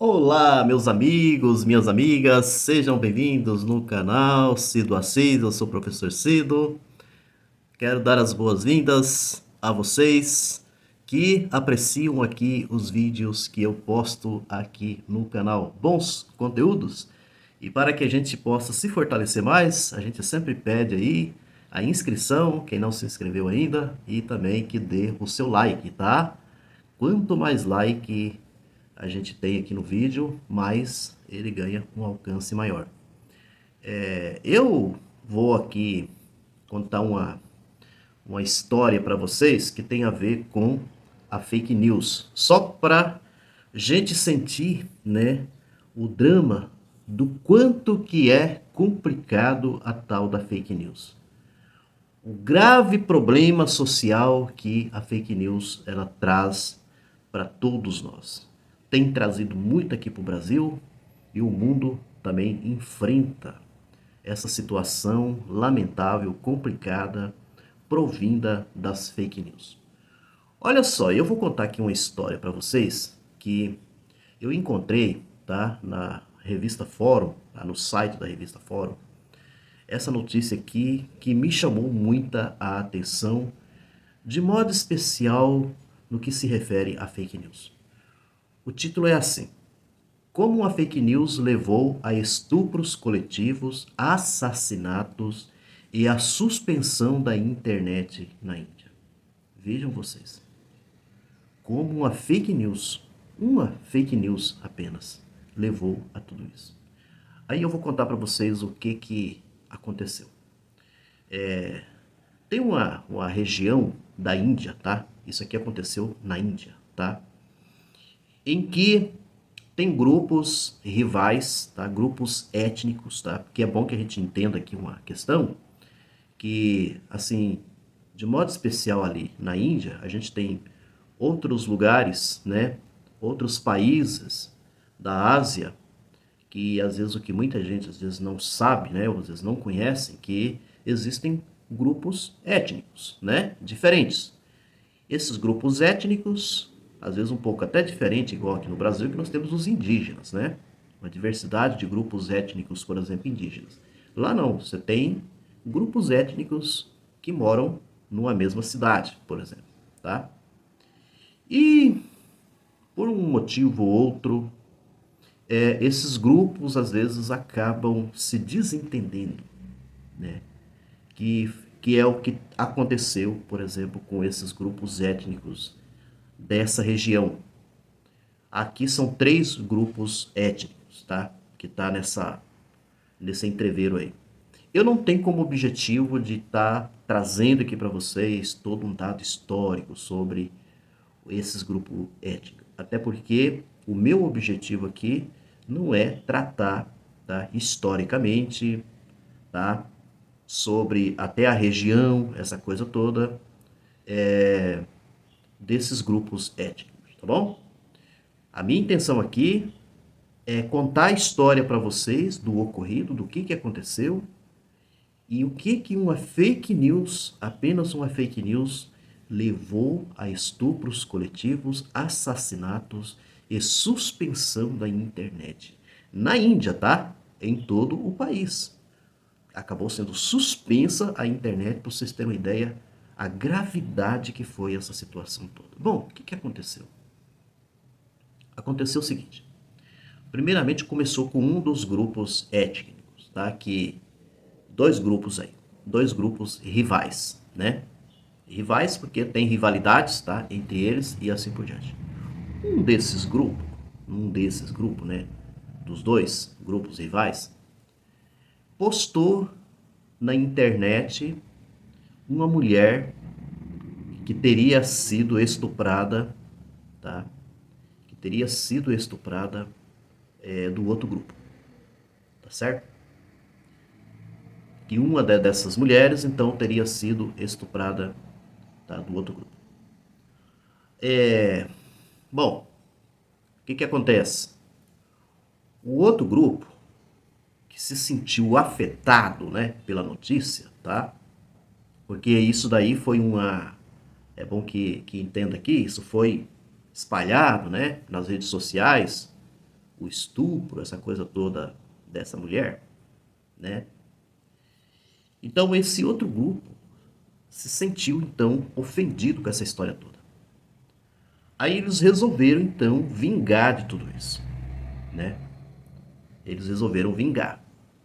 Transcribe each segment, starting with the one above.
Olá, meus amigos, minhas amigas, sejam bem-vindos no canal Cido Assis, eu sou o professor Cido. Quero dar as boas-vindas a vocês que apreciam aqui os vídeos que eu posto aqui no canal. Bons conteúdos. E para que a gente possa se fortalecer mais, a gente sempre pede aí a inscrição, quem não se inscreveu ainda, e também que dê o seu like, tá? Quanto mais like a gente tem aqui no vídeo, mais ele ganha um alcance maior. Eu vou aqui contar uma história para vocês que tem a ver com a fake news. Só para gente sentir, né, o drama do quanto que é complicado a tal da fake news. O grave problema social que a fake news ela traz para todos nós. Tem trazido muito aqui para o Brasil e o mundo também enfrenta essa situação lamentável, complicada, provinda das fake news. Olha só, eu vou contar aqui uma história para vocês que eu encontrei, tá, na revista Fórum, tá, no site da revista Fórum, essa notícia aqui que me chamou muita a atenção, de modo especial no que se refere a fake news. O título é assim: Como a fake news levou a estupros coletivos, assassinatos e a suspensão da internet na Índia. Vejam vocês, como uma fake news apenas, levou a tudo isso. Aí eu vou contar para vocês o que aconteceu. Tem uma região da Índia, tá? Isso aqui aconteceu na Índia, tá? Em que tem grupos rivais, tá? Grupos étnicos, tá? Porque é bom que a gente entenda aqui uma questão que, assim, de modo especial ali na Índia, a gente tem outros lugares, né? Outros países da Ásia que às vezes o que muita gente às vezes não sabe, né, ou às vezes não conhecem, que existem grupos étnicos, né, diferentes. Esses grupos étnicos, às vezes um pouco até diferente, igual aqui no Brasil, que nós temos os indígenas, né? Uma diversidade de grupos étnicos, por exemplo, indígenas. Lá não, você tem grupos étnicos que moram numa mesma cidade, por exemplo, tá? E por um motivo ou outro, esses grupos às vezes acabam se desentendendo, né? Que, que é o que aconteceu, por exemplo, com esses grupos étnicos dessa região. Aqui são três grupos étnicos, tá? Que tá nesse entreveiro aí. Eu não tenho como objetivo de estar trazendo aqui para vocês todo um dado histórico sobre esses grupos étnicos. Até porque o meu objetivo aqui não é tratar, tá, historicamente, tá, sobre até a região, essa coisa toda, desses grupos étnicos, tá bom? A minha intenção aqui é contar a história para vocês do ocorrido, do que aconteceu e o que uma fake news, apenas uma fake news, levou a estupros coletivos, assassinatos e suspensão da internet. Na Índia, tá? Em todo o país. Acabou sendo suspensa a internet, para vocês terem uma ideia, a gravidade que foi essa situação toda. Bom, o que aconteceu? Aconteceu o seguinte. Primeiramente começou com um dos grupos étnicos, tá? Que dois grupos aí, dois grupos rivais, né? Rivais porque tem rivalidades, tá? Entre eles e assim por diante. Um desses grupos, né? Dos dois grupos rivais, postou na internet uma mulher que teria sido estuprada, tá? Que teria sido estuprada do outro grupo, tá certo? Que uma dessas mulheres, então, teria sido estuprada, tá, do outro grupo. Bom, o que acontece? O outro grupo, que se sentiu afetado, né, pela notícia, tá? Porque isso daí foi uma... É bom que entenda aqui, isso foi espalhado, né, nas redes sociais, o estupro, essa coisa toda dessa mulher, né? Então esse outro grupo se sentiu então ofendido com essa história toda. Aí eles resolveram então vingar de tudo isso, né? Eles resolveram vingar,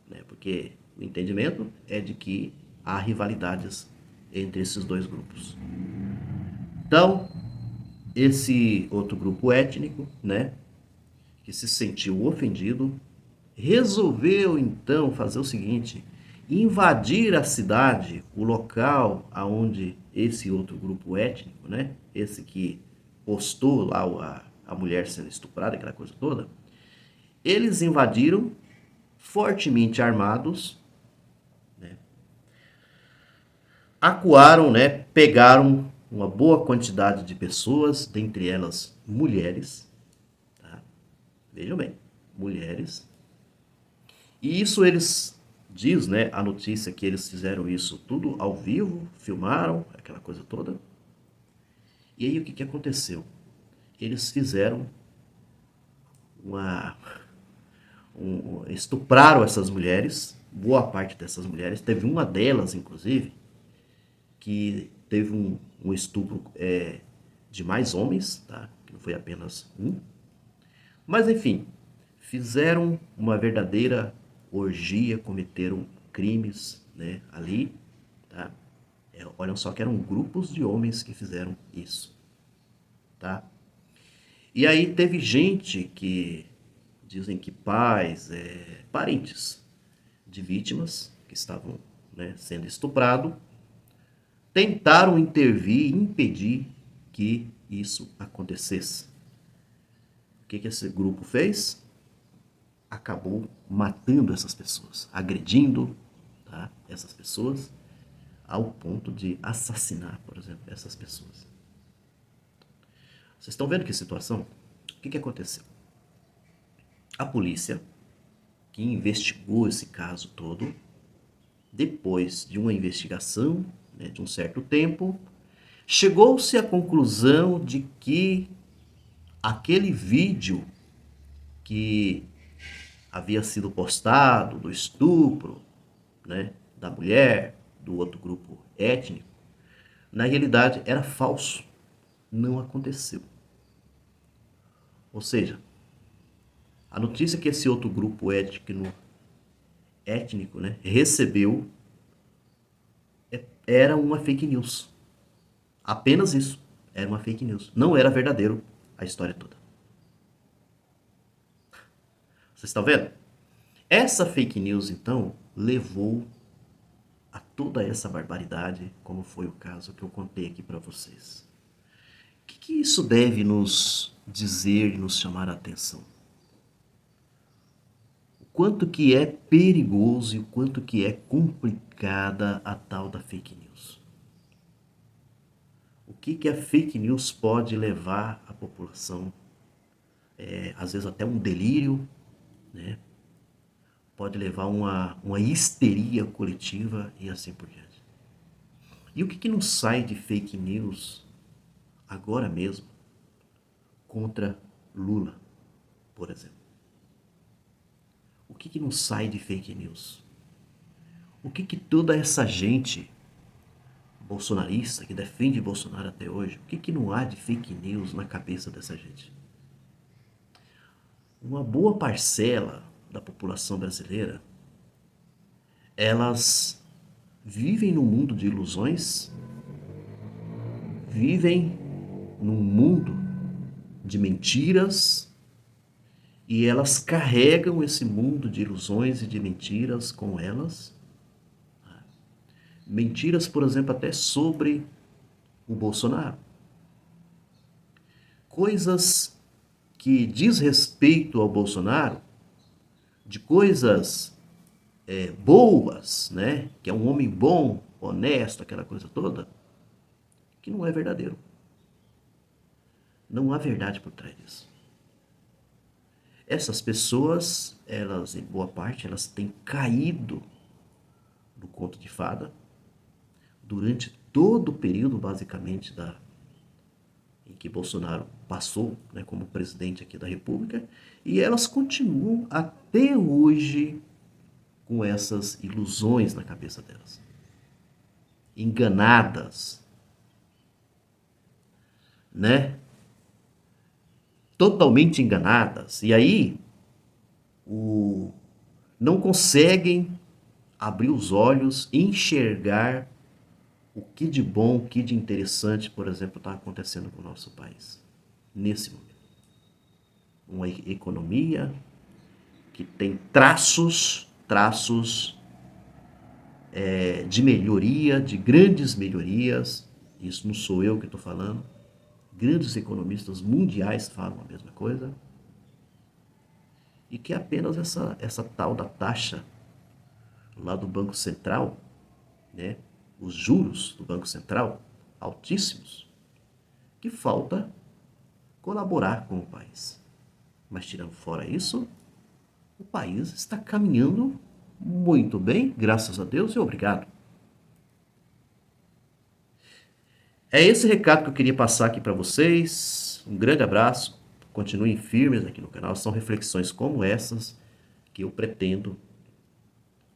né? Porque o entendimento é de que há rivalidades entre esses dois grupos. Então, esse outro grupo étnico, né, que se sentiu ofendido, resolveu então fazer o seguinte: invadir a cidade, o local aonde esse outro grupo étnico, né, esse que postou lá a mulher sendo estuprada, aquela coisa toda, eles invadiram fortemente armados, né, acuaram, né, pegaram uma boa quantidade de pessoas, dentre elas mulheres, tá? Vejam bem, mulheres. E isso eles diz, né, a notícia que eles fizeram isso tudo ao vivo, filmaram aquela coisa toda. E aí o que aconteceu? Eles fizeram uma estupraram essas mulheres, boa parte dessas mulheres, teve uma delas inclusive que teve um estupro de mais homens, tá? Que não foi apenas um. Mas enfim, fizeram uma verdadeira orgia, cometeram crimes, né, ali, tá? Olham só que eram grupos de homens que fizeram isso, tá? E aí teve gente que dizem que pais, parentes de vítimas que estavam, né, sendo estuprado, tentaram intervir e impedir que isso acontecesse. O que esse grupo fez? Acabou matando essas pessoas, agredindo, tá, essas pessoas, ao ponto de assassinar, por exemplo, essas pessoas. Vocês estão vendo que situação? O que aconteceu? A polícia, que investigou esse caso todo, depois de uma investigação, né, de um certo tempo, chegou-se à conclusão de que aquele vídeo que havia sido postado do estupro, né, da mulher, do outro grupo étnico, na realidade era falso, não aconteceu. Ou seja, a notícia que esse outro grupo étnico, né, recebeu era uma fake news. Apenas isso, era uma fake news. Não era verdadeiro a história toda. Vocês estão vendo? Essa fake news, então, levou a toda essa barbaridade, como foi o caso que eu contei aqui para vocês. O que isso deve nos dizer e nos chamar a atenção? O quanto que é perigoso e o quanto que é complicada a tal da fake news. O que a fake news pode levar a população, às vezes até um delírio, né? Pode levar uma histeria coletiva e assim por diante. E o que não sai de fake news agora mesmo contra Lula, por exemplo? O que não sai de fake news? O que toda essa gente bolsonarista que defende Bolsonaro até hoje, o que não há de fake news na cabeça dessa gente? Uma boa parcela da população brasileira, elas vivem num mundo de ilusões, vivem num mundo de mentiras, e elas carregam esse mundo de ilusões e de mentiras com elas. Mentiras, por exemplo, até sobre o Bolsonaro. Coisas que diz respeito ao Bolsonaro, de coisas boas, né? Que é um homem bom, honesto, aquela coisa toda, que não é verdadeiro. Não há verdade por trás disso. Essas pessoas, elas, em boa parte, elas têm caído no conto de fada durante todo o período, basicamente, em que Bolsonaro passou, né, como presidente aqui da República, e elas continuam até hoje com essas ilusões na cabeça delas. Enganadas, né? Totalmente enganadas. E aí, não conseguem abrir os olhos e enxergar o que de bom, o que de interessante, por exemplo, está acontecendo com o nosso país nesse momento. Uma economia que tem traços de melhoria, de grandes melhorias. Isso não sou eu que estou falando. Grandes economistas mundiais falam a mesma coisa. E que apenas essa tal da taxa lá do Banco Central, né, os juros do Banco Central, altíssimos, que falta colaborar com o país. Mas tirando fora isso, o país está caminhando muito bem, graças a Deus e obrigado. É esse recado que eu queria passar aqui para vocês. Um grande abraço. Continuem firmes aqui no canal. São reflexões como essas que eu pretendo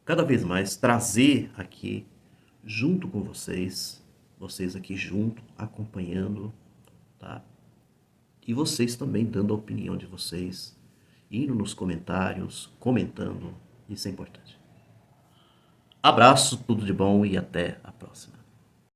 cada vez mais trazer aqui junto com vocês. Vocês aqui junto, acompanhando, tá? E vocês também dando a opinião de vocês, indo nos comentários, comentando. Isso é importante. Abraço, tudo de bom e até a próxima.